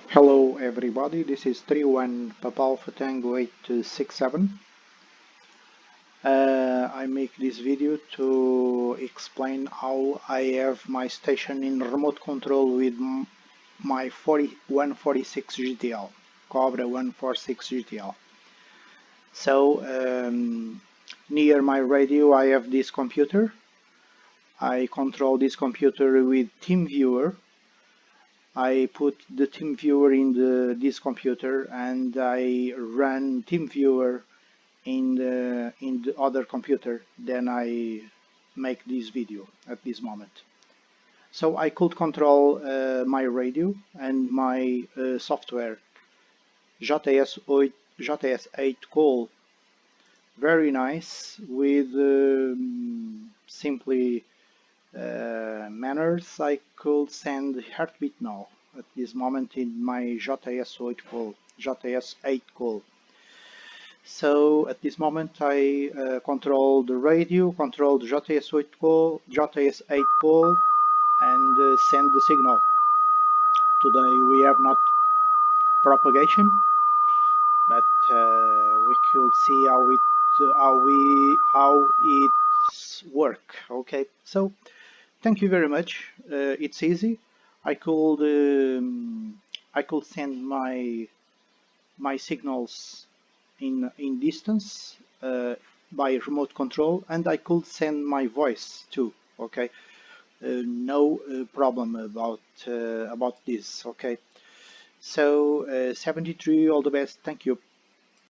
Hello everybody, this is 31 Papal Tango 867. I make this video to explain how I have my station in remote control with my 146 GTL, CObra 146 GTL. So near my radio I have this computer. I control this computer with TeamViewer. I put the TeamViewer in this computer and I run TeamViewer in the other computer. Then I make this video at this moment. So I could control my radio and my software JTS8 call. Very nice with simply manners. I could send heartbeat now at this moment in my JTS8 call. So at this moment I control the radio, control the JTS8 call, and send the signal. Today we have not propagation, but we could see how it work. Okay, so thank you very much. It's easy. I could send my signals in distance by remote control, and I could send my voice too. Okay, no problem about this. Okay, so 73. All the best. Thank you.